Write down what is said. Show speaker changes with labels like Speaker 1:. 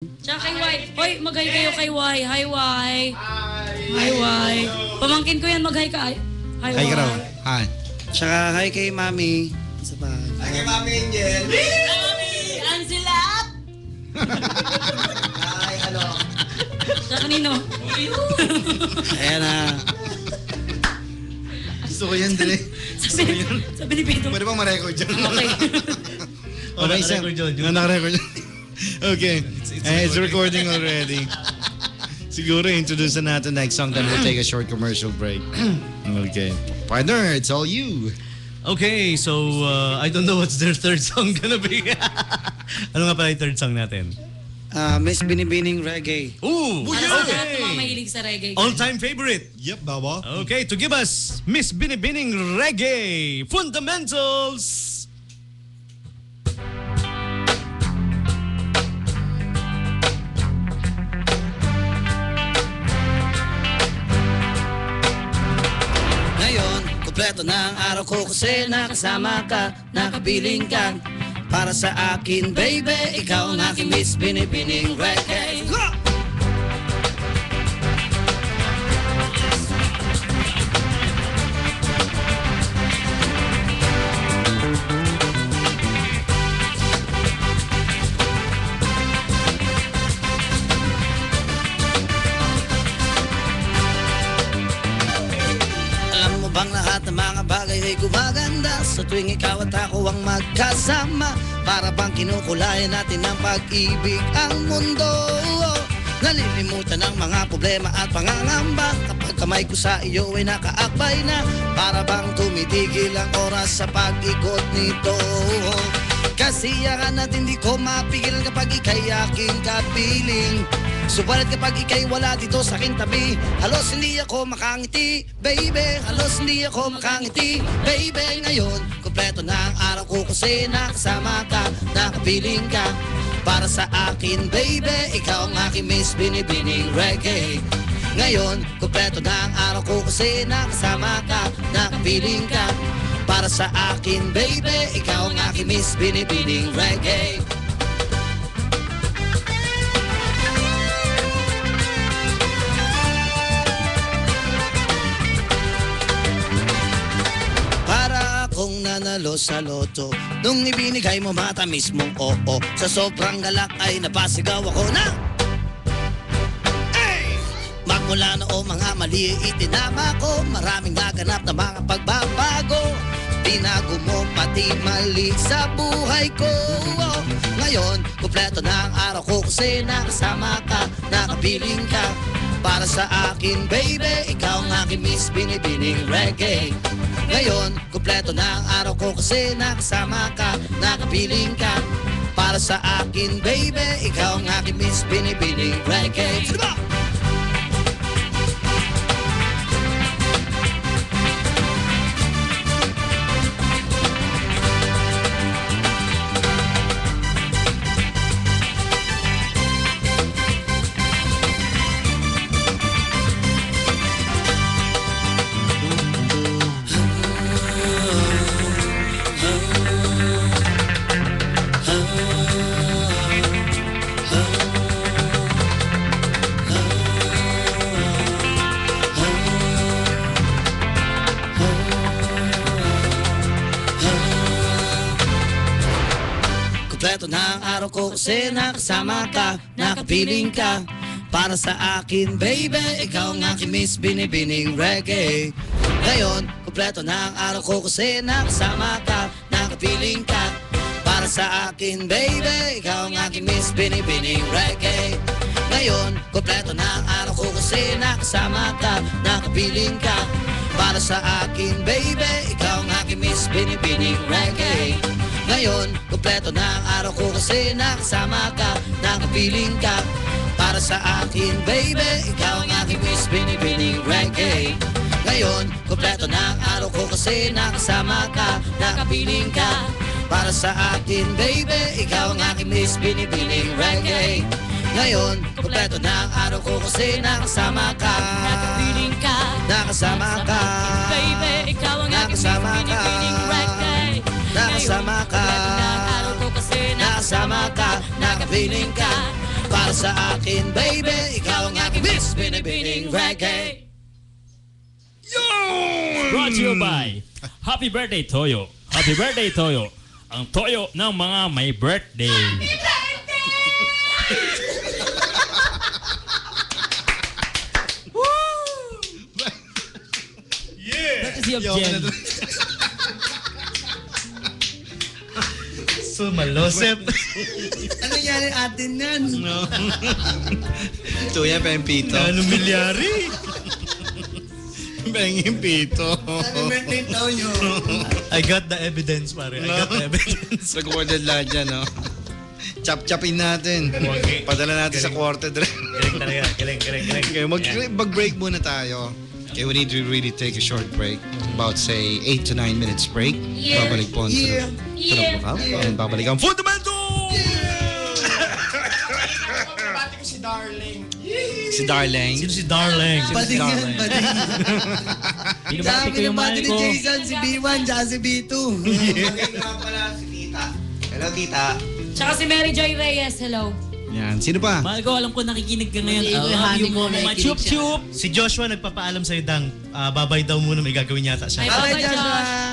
Speaker 1: Tsaka kay Y. Hoy, mag-hi kayo kay Y. Hi, Y. Hi, Y. Pamangkin ko yan, mag-hi ka. Hi,
Speaker 2: Hi,
Speaker 1: Y.
Speaker 2: Graw. Hi.
Speaker 3: Tsaka hi kay Mami. Isa pa.
Speaker 4: Hi kay Mami Angel.
Speaker 1: Mami! Ansilat!
Speaker 4: Hi, ano?
Speaker 1: Sa kanino?
Speaker 3: Ayan na.
Speaker 2: Gusto ko yan, Dre.
Speaker 1: Sabi ni Pedro.
Speaker 2: Pwede bang ma-record dyan?
Speaker 1: Okay.
Speaker 2: Okay, sir. Naka-record dyan. Okay. It's recording already. Siguro, introduce na natin next song, then we'll take a short commercial break. Okay. Partner, it's all you.
Speaker 5: Okay, so I don't know what's their third song gonna be. Ano nga pala yung third song natin?
Speaker 3: Miss Binibining Reggae.
Speaker 5: Ooh!
Speaker 1: Para sa lahat ng mga
Speaker 5: Okay!
Speaker 1: mahilig sa reggae.
Speaker 5: All-time favorite.
Speaker 2: Yep, baba.
Speaker 5: Okay, to give us Miss Binibining Reggae Fundamentals.
Speaker 3: Ngayon, kompleto na ang araw ko kasi nakasama ka, nakabiling ka. Para sa akin, baby, ikaw ang aking Miss Binibining Reggae. Alam mo bang lahat ng mga bagay ay gumaganda sa tuwing ikaw at ako ang magkasama? Para bang kinukulayan natin ng pag-ibig ang mundo. Nalilimutan ang mga problema at pangangamba kapag kamay ko sa iyo ay nakaakbay na. Para bang tumitigil ang oras sa pag-ikot nito. Kasiyahan at hindi ko mapigilan kapag ika'y aking kapiling. Subalit kapag ika'y wala dito sa aking tabi, halos hindi ako makangiti, baby. Halos hindi ako makangiti, baby. Ngayon, kompleto na ang araw ko kasi nakasama ka, nakapiling ka. Para sa akin, baby, ikaw ang aking Miss Binibining Reggae. Ngayon, kompleto na ang araw ko kasi nakasama ka, nakapiling ka. Para sa akin, baby, ikaw ang aking Miss Binibining Reggae. Para akong nanalo sa loto nung ibinigay mo matamis mong oo. Sa sobrang galak ay napasigaw ako na magmula noong mga mali itinama ko. Maraming naganap na mga pagbabago. Tinago mo pati mali sa buhay ko. Ngayon, kompleto na ang araw ko kasi nakasama ka, nakapiling ka. Para sa akin, baby, ikaw ang aking Miss Binibining Reggae. Ngayon, kompleto na ang araw ko kasi nakasama ka, nakapiling ka. Para sa akin, baby, ikaw ang aking Miss Binibining Reggae. Sige ba? Kompleto na ang araw ko kasi nakasama ka, nakapiling ka. Para sa akin, baby, ikaw ang aking Miss Binibining Reggae. Ngayon, kompleto na ang araw ko kasi nakasama ka, nakapiling ka. Para sa akin, baby, ikaw ang aking Miss Binibining Reggae. Ngayon, kompleto na ang araw ko kasi nakasama ka, nakapiling ka. Para sa akin, baby, ikaw ang aking Miss Binibining Reggae. Ngayon, kompleto na ang araw ko kasi nakasama ka, nakapiling ka. Para sa akin, baby, ikaw ang aking Miss Binibining Reggae. Ngayon, kompleto na ang araw ko kasi nakasama ka, nakapiling ka. Para sa akin, baby, ikaw ang aking Miss Binibining Reggae. Ngayon, kompleto na ang araw ko kasi nakasama ka,
Speaker 1: Nakapiling ka.
Speaker 3: nakasama ka,
Speaker 1: Baby, ikaw ang aking Miss
Speaker 3: nakasama ka,
Speaker 1: Binibining Reggae.
Speaker 3: nakasama ka,
Speaker 1: Kompleto na ang araw ko kasi
Speaker 3: nakasama ka, nakapiling ka. Para para sa akin, baby. Ikaw ang aking Miss Binibining Reggae.
Speaker 4: Brought to you by Happy Birthday Toyo. Happy Birthday Toyo. Ang toyo ng mga may birthday. That is the object.
Speaker 5: So malosep.
Speaker 3: Ano nangyari atin yan?
Speaker 2: No. Tuya pa yung pito.
Speaker 5: Ano milyari?
Speaker 2: Penging pito.
Speaker 3: Happy birthday, Toyo.
Speaker 5: I got the evidence, pare. I got the evidence.
Speaker 2: Recorded lahat dyan, no? Chop-chopin natin. Padala natin sa quartet.
Speaker 5: Galing talaga. Galing.
Speaker 2: Okay, mag-break muna tayo. Okay, we need to really take a short break. About, say, 8 to 9 minutes break.
Speaker 1: Yeah.
Speaker 2: Babalik po ang
Speaker 1: Yeah.
Speaker 2: And babalik ang Fundamental! Si Darling.
Speaker 5: Sino si Darling?
Speaker 3: Bading yan, bading.
Speaker 4: Binabati ko yung mahal
Speaker 3: ni
Speaker 4: ko.
Speaker 3: Jason, si B1, tsaka si B2.
Speaker 2: Hello, tita.
Speaker 1: Tsaka si Mary Joy Reyes, hello.
Speaker 2: Yan. Sino pa?
Speaker 4: Mahal ko, alam ko nakikinig ka ngayon. I love
Speaker 3: honey
Speaker 4: you
Speaker 3: mo,
Speaker 4: mo, mga
Speaker 3: nakikinig
Speaker 4: chup-chup.
Speaker 5: Si Joshua nagpapaalam sa'yo, Dang. Babay daw muna, may gagawin yata siya.
Speaker 1: Bye,
Speaker 3: Bye,
Speaker 1: Josh.
Speaker 3: Joshua.